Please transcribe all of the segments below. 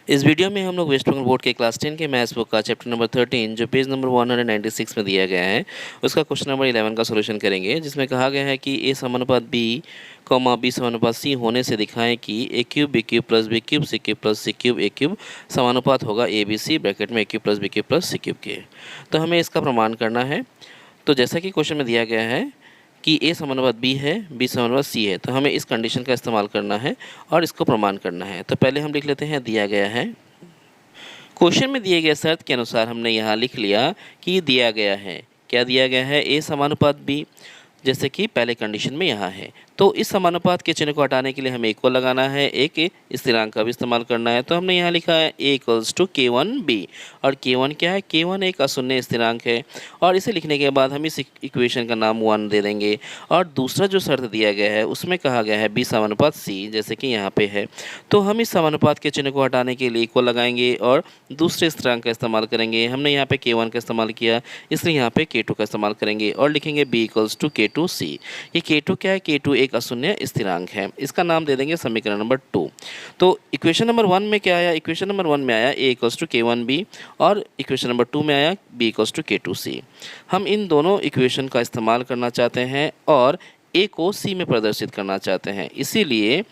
इस वीडियो में हम लोग वेस्ट बंगाल बोर्ड के क्लास 10 के मैथ्स बुक का चैप्टर नंबर 13 जो पेज नंबर 196 में दिया गया है उसका क्वेश्चन नंबर 11 का सॉल्यूशन करेंगे, जिसमें कहा गया है कि ए समानुपात बी कॉमा बी समानुपात सी होने से दिखाएं कि A cube B cube plus B cube C cube plus C cube A cube समानुपात होगा ए बी सी ब्रैकेट में A cube plus B cube plus C cube के। तो हमें इसका प्रमाण करना है। तो जैसा कि क्वेश्चन में दिया गया है कि ए समानुपात बी है, बी समानुपात सी है, तो हमें इस कंडीशन का इस्तेमाल करना है और इसको प्रमाण करना है। तो पहले हम लिख लेते हैं दिया गया है। क्वेश्चन में दिए गए शर्त के अनुसार हमने यहाँ लिख लिया कि दिया गया है, क्या दिया गया है, ए समानुपात बी, जैसे कि पहले कंडीशन में यहाँ है। तो इस समानुपात के चिन्ह को हटाने के लिए हमें इक्वल लगाना है, एक स्थिरांक का भी इस्तेमाल करना है। तो हमने यहाँ लिखा है ए इक्वल्स टू k1b, और k1 क्या है, k1 एक अशून्य स्थिरांक है। और इसे लिखने के बाद हम इस इक्वेशन का नाम 1 दे देंगे। और दूसरा जो शर्त दिया गया है उसमें कहा गया है b समानुपात c, जैसे कि यहाँ पे है। तो हम इस समानुपात के चिन्ह को हटाने के लिए इक्वल लगाएंगे और दूसरे स्थिरांक का इस्तेमाल करेंगे। हमने यहाँ पे k1 का इस्तेमाल किया, इसलिए यहाँ पे k2 का इस्तेमाल करेंगे और लिखेंगे b इक्वल्स टू k2c। ये k2 क्या है, k2 एक अशून्य स्थिरांक है। इसका नाम दे देंगे समीकरण नंबर 2। तो इक्वेशन नंबर 1 में क्या आया, इक्वेशन नंबर 1 में आया a इक्वल्स टू k1b, और इक्वेशन नंबर 2 में आया b इक्वल्स टू k2c। हम इन दोनों इक्वेशन का इस्तेमाल करना चाहते हैं और a को c में प्रदर्शित करना चाहते हैं। इसीलिए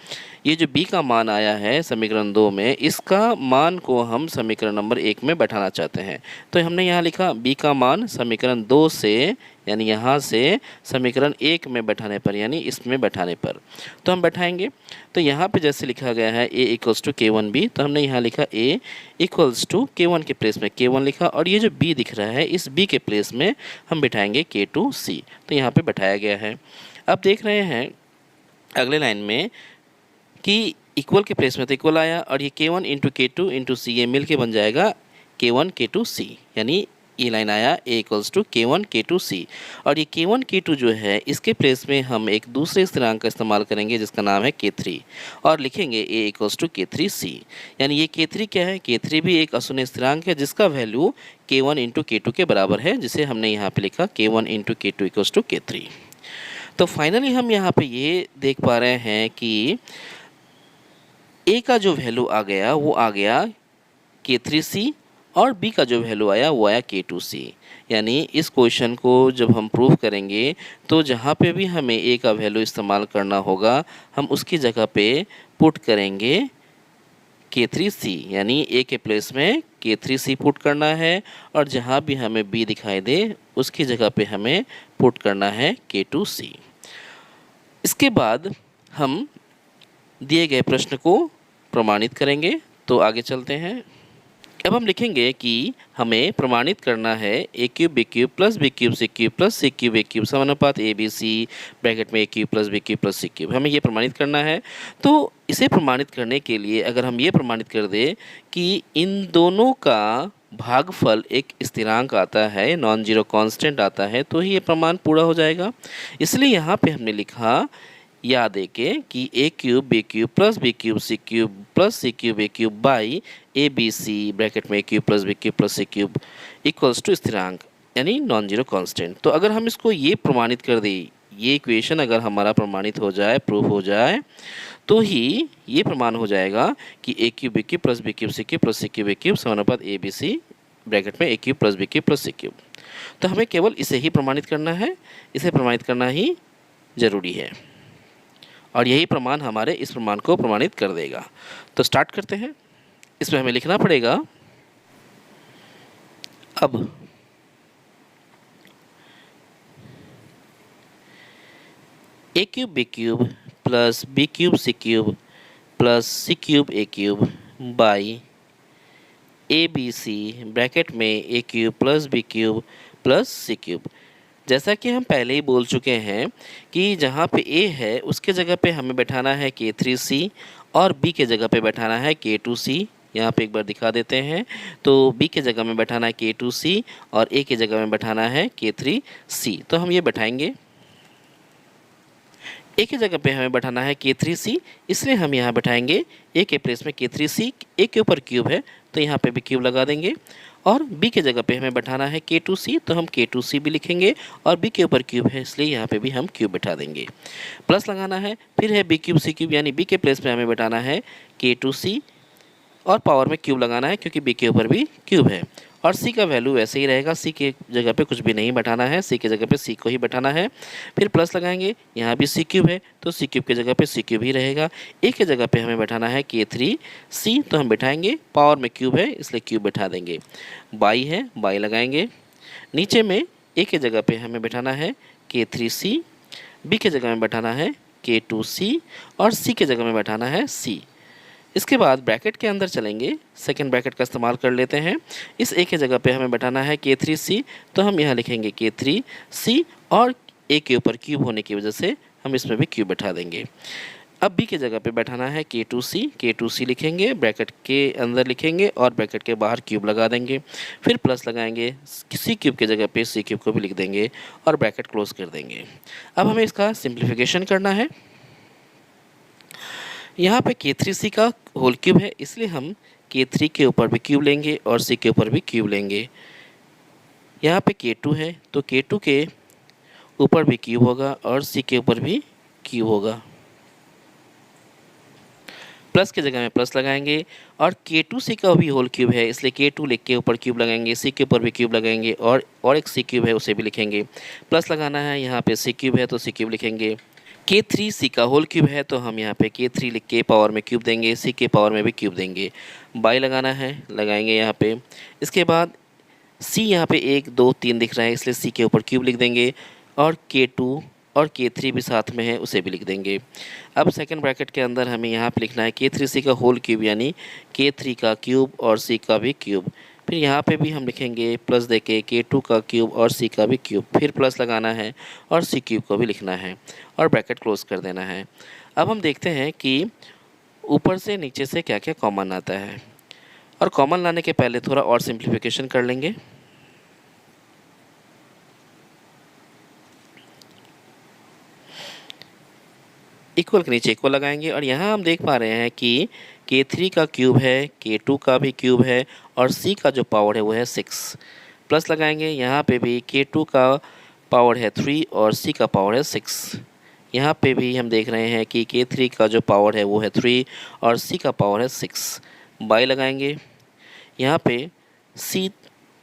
ये जो b का मान आया है समीकरण 2 में, इसका मान को हम समीकरण नंबर 1 में बैठाना चाहते हैं। तो हमने यहाँ लिखा b का मान समीकरण 2 से, यानी यहाँ से समीकरण 1 में बैठाने पर, यानी इसमें बैठाने पर तो हम बैठाएंगे। तो यहाँ पे जैसे लिखा गया है a इक्वल्स टू k1b, तो हमने यहाँ लिखा a इक्वल्स टू k1 के प्लेस में k1 लिखा, और ये जो b दिख रहा है इस b के प्लेस में हम बिठाएंगे k2c। तो यहाँ पे बैठाया गया है। अब देख रहे हैं अगले लाइन में कि इक्वल के प्लेस में तो इक्वल आया, और ये k1 इंटू k2 इंटू सी, ये मिल के बन जाएगा k1 k2 c, यानी ये लाइन आया a equals to k1 k2 c। और ये k1 k2 जो है इसके प्लेस में हम एक दूसरे स्थिरांक का इस्तेमाल करेंगे जिसका नाम है k3, और लिखेंगे a इक्वल्स टू k3c। यानी ये k3 क्या है, k3 भी एक अशून्य स्थिरांक है जिसका वैल्यू k1 इंटू k2 के बराबर है, जिसे हमने यहाँ पे लिखा k1 into k2 equals to k3। तो फाइनली हम यहाँ पे ये देख पा रहे हैं कि a का जो वैल्यू आ गया वो आ गया k3c, और b का जो वैल्यू आया वो आया k2c। यानी इस क्वेश्चन को जब हम प्रूव करेंगे तो जहाँ पे भी हमें a का वैल्यू इस्तेमाल करना होगा हम उसकी जगह पे पुट करेंगे k3c, यानी a के प्लेस में k3c पुट करना है, और जहाँ भी हमें b दिखाई दे उसकी जगह पे हमें पुट करना है k2c। इसके बाद हम दिए गए प्रश्न को प्रमाणित करेंगे। तो आगे चलते हैं। अब हम लिखेंगे कि हमें प्रमाणित करना है A cube B cube plus B cube C cube plus C cube A cube समानुपात ए बी सी ब्रैकेट में A cube plus B cube plus C cube, हमें ये प्रमाणित करना है। तो इसे प्रमाणित करने के लिए अगर हम ये प्रमाणित कर दें कि इन दोनों का भागफल एक स्थिरांक आता है, नॉन जीरो कांस्टेंट आता है, तो ही ये प्रमाण पूरा हो जाएगा। इसलिए यहाँ पे हमने लिखा, याद है कि A cube B cube plus B cube C cube plus C cube A cube by A B C bracket में A cube plus B cube plus C cube equals to स्थिरांक, यानी नॉन जीरो कांस्टेंट। तो अगर हम इसको ये प्रमाणित कर दें, ये इक्वेशन अगर हमारा प्रमाणित हो जाए, प्रूफ हो जाए, तो ही ये प्रमाण हो जाएगा कि A cube B cube plus B cube C cube plus C cube A cube समानुपात ए बी सी ब्रैकेट में A cube plus B cube plus C cube. तो हमें केवल इसे ही प्रमाणित करना है, इसे प्रमाणित करना ही ज़रूरी है, और यही प्रमाण हमारे इस प्रमाण को प्रमाणित कर देगा। तो स्टार्ट करते हैं। इसमें हमें लिखना पड़ेगा, अब A cube B cube plus B cube C cube plus C cube A cube by A B C bracket में A cube plus B cube plus C cube. जैसा कि हम पहले ही बोल चुके हैं कि जहाँ पे a है उसके जगह पे हमें बैठाना है k3c, और b के जगह पे बैठाना है k2c। यहाँ पे एक बार दिखा देते हैं। तो b के जगह में बैठाना है k2c और a के जगह में बैठाना है k3c। तो हम ये बैठाएंगे। a के जगह पे हमें बैठाना है k3c, इसलिए हम यहाँ बैठाएंगे a के प्लेस में k3c। a के ऊपर क्यूब है तो यहाँ पे भी क्यूब लगा देंगे, और b के जगह पे हमें बैठाना है k2c, तो हम k2c भी लिखेंगे और b के ऊपर क्यूब है इसलिए यहाँ पे भी हम क्यूब बैठा देंगे। प्लस लगाना है, फिर है b क्यूब c क्यूब, यानी b के प्लेस पे हमें बैठाना है k2c और पावर में क्यूब लगाना है क्योंकि b के ऊपर भी क्यूब है। और c का वैल्यू वैसे ही रहेगा, c के जगह पे कुछ भी नहीं बैठाना है, c के जगह पे c को ही बैठाना है। फिर प्लस लगाएंगे, यहाँ भी c क्यूब है तो c क्यूब के जगह पे c क्यूब ही रहेगा। a के जगह पे हमें बैठाना है k3c, तो हम बैठाएंगे, पावर में क्यूब है इसलिए क्यूब बैठा देंगे। बाई है, बाई लगाएंगे। नीचे में a के जगह पे हमें बैठाना है k3c, b के जगह में बैठाना है k2c और c के जगह में बैठाना है c। इसके बाद ब्रैकेट के अंदर चलेंगे, सेकंड ब्रैकेट का इस्तेमाल कर लेते हैं। इस a के जगह पे हमें बैठाना है k3c, तो हम यहाँ लिखेंगे k3c और a के ऊपर क्यूब होने की वजह से हम इसमें भी क्यूब बैठा देंगे। अब b के जगह पे बैठाना है k2c, k2c लिखेंगे, ब्रैकेट के अंदर लिखेंगे और ब्रैकेट के बाहर क्यूब लगा देंगे। फिर प्लस लगाएंगे, c क्यूब के जगह पे c क्यूब को भी लिख देंगे और ब्रैकेट क्लोज कर देंगे। अब हमें इसका सिंप्लीफिकेशन करना है। यहाँ पे k3c का होल क्यूब है इसलिए हम k3 के ऊपर भी क्यूब लेंगे और c के ऊपर भी क्यूब लेंगे। यहाँ पे k2 है तो k2 के ऊपर भी क्यूब होगा और c के ऊपर भी क्यूब होगा। प्लस की जगह में प्लस लगाएंगे और k2c का भी होल क्यूब है इसलिए k2 लिख के ऊपर क्यूब लगाएंगे, c के ऊपर भी क्यूब लगाएंगे और एक c क्यूब है उसे भी लिखेंगे। प्लस लगाना है, यहाँ पे c क्यूब है तो c क्यूब लिखेंगे। k3c का होल क्यूब है तो हम यहाँ पे k3 लिख के पावर में क्यूब देंगे, c के पावर में भी क्यूब देंगे। बाई लगाना है, लगाएंगे यहाँ पे। इसके बाद c यहाँ पे 1 2 3 दिख रहा है इसलिए c के ऊपर क्यूब लिख देंगे और k2 और k3 भी साथ में है उसे भी लिख देंगे। अब सेकंड ब्रैकेट के अंदर हमें यहाँ पे लिखना है k3c का होल क्यूब यानी k3 का क्यूब और c का भी क्यूब। फिर यहाँ पे भी हम लिखेंगे प्लस देके k2 का क्यूब और c का भी क्यूब, फिर प्लस लगाना है और c क्यूब को भी लिखना है और ब्रैकेट क्लोज कर देना है। अब हम देखते हैं कि ऊपर से नीचे से क्या क्या कॉमन आता है, और कॉमन लाने के पहले थोड़ा और सिंप्लीफिकेशन कर लेंगे। इक्वल के नीचे इक्वल लगाएंगे और यहाँ हम देख पा रहे हैं कि k3 का क्यूब है, k2 का भी क्यूब है और c का जो पावर है वो है 6। प्लस लगाएंगे, यहाँ पे भी k2 का पावर है 3 और c का पावर है 6। यहाँ पे भी हम देख रहे हैं कि k3 का जो पावर है वो है 3 और c का पावर है 6। बाई लगाएंगे, यहाँ पे c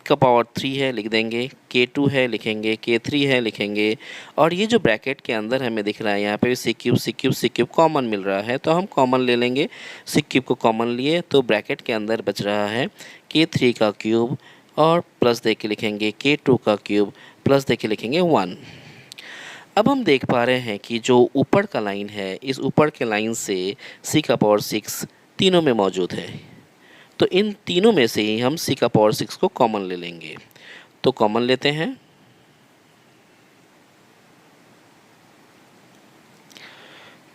का पावर 3 है लिख देंगे, k2 है लिखेंगे, k3 है लिखेंगे और ये जो ब्रैकेट के अंदर हमें दिख रहा है यहाँ पे c क्यूब कॉमन मिल रहा है तो हम कॉमन ले लेंगे। c क्यूब को कॉमन लिए तो ब्रैकेट के अंदर बच रहा है k3 का क्यूब और प्लस दे के लिखेंगे k2 का क्यूब, प्लस दे के लिखेंगे 1। अब हम देख पा रहे हैं कि जो ऊपर का लाइन है, इस ऊपर के लाइन से c का पावर 6 तीनों में मौजूद है, तो इन तीनों में से ही हम c का पावर 6 को कॉमन ले लेंगे। तो कॉमन लेते हैं,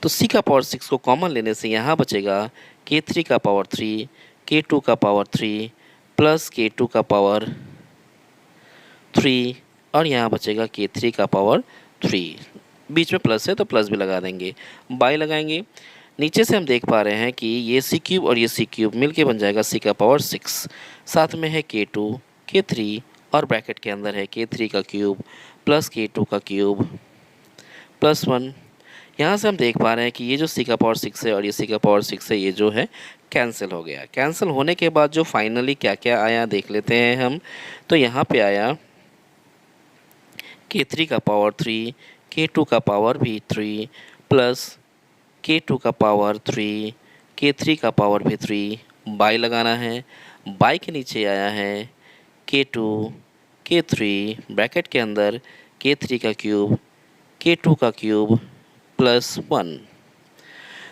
तो c का पावर 6 को कॉमन लेने से यहाँ बचेगा k3 का पावर 3, k2 का पावर 3 प्लस k2 का पावर 3 और यहाँ बचेगा k3 का पावर 3। बीच में प्लस है तो प्लस भी लगा देंगे। बाई लगाएंगे, नीचे से हम देख पा रहे हैं कि ये c क्यूब और ये c क्यूब मिलके बन जाएगा c का पावर 6। साथ में है k2, k3 और ब्रैकेट के अंदर है k3 का क्यूब प्लस k2 का क्यूब प्लस 1। यहाँ से हम देख पा रहे हैं कि ये जो c का पावर 6 है और ये c का पावर 6 है ये जो है कैंसिल हो गया। कैंसिल होने के बाद जो फाइनली क्या क्या आया देख लेते हैं हम। तो यहाँ पे आया k3 का पावर 3, k2 का पावर भी 3 प्लस k2 का पावर 3, k3 का पावर भी 3। बाई लगाना है, बाई के नीचे आया है k2, k3 ब्रैकेट के अंदर k3 का क्यूब, k2 का क्यूब प्लस 1।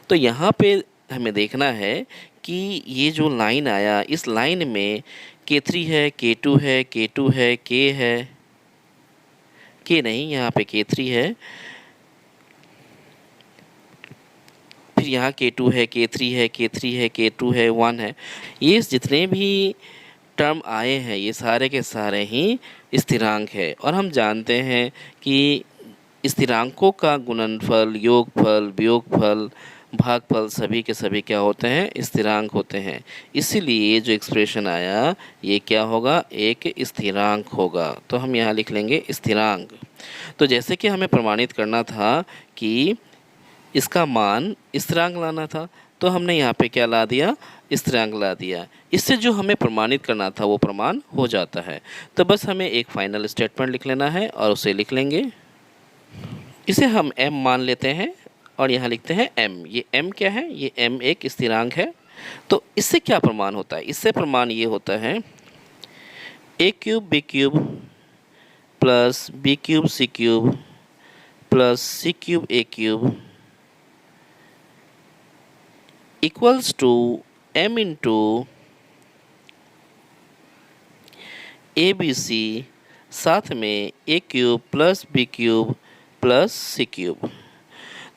तो यहाँ पे हमें देखना है कि ये जो लाइन आया इस लाइन में k3 है, k2 है, k2 है, k है, k नहीं यहाँ पे k3 है, फिर यहाँ k2 है, k3 है, k3 है, k2 है, 1 है। ये जितने भी टर्म आए हैं ये सारे के सारे ही स्थिरांक है और हम जानते हैं कि स्थिरांकों का गुणनफल, योगफल, वियोगफल, भागफल सभी के सभी क्या होते हैं, स्थिरांक होते हैं। इसीलिए जो एक्सप्रेशन आया ये क्या होगा, एक स्थिरांक होगा। तो हम यहाँ लिख लेंगे स्थिरांक। तो जैसे कि हमें प्रमाणित करना था कि इसका मान स्थिरांक लाना था, तो हमने यहाँ पे क्या ला दिया, स्थिरांक ला दिया। इससे जो हमें प्रमाणित करना था वो प्रमाण हो जाता है। तो बस हमें एक फाइनल स्टेटमेंट लिख लेना है और उसे लिख लेंगे। इसे हम m मान लेते हैं और यहाँ लिखते हैं m। ये m क्या है, ये m एक स्थिरांक है। तो इससे क्या प्रमाण होता है, इससे प्रमाण ये होता है a cube b cube plus b cube c cube plus c cube a cube equals to m into A B C साथ में a cube plus b cube plus c cube.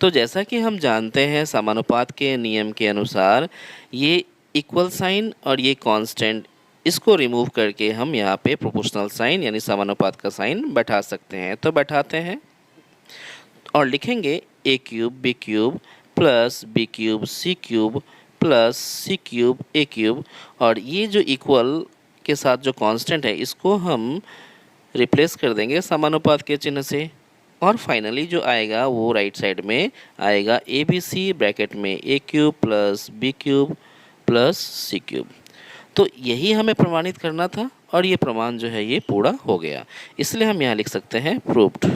तो जैसा कि हम जानते हैं समानुपात के नियम के अनुसार ये इक्वल साइन और ये कांस्टेंट, इसको रिमूव करके हम यहाँ पे प्रोपोर्शनल साइन यानी समानुपात का साइन बैठा सकते हैं। तो बैठाते हैं और लिखेंगे a cube b cube plus b cube c cube plus c cube a cube, और ये जो इक्वल के साथ जो कांस्टेंट है इसको हम रिप्लेस कर देंगे समानुपात के चिन्ह से। और फाइनली जो आएगा वो राइट साइड में आएगा ए बी सी ब्रैकेट में a cube plus b cube plus c cube. तो यही हमें प्रमाणित करना था और ये प्रमाण जो है ये पूरा हो गया। इसलिए हम यहाँ लिख सकते हैं प्रूव्ड।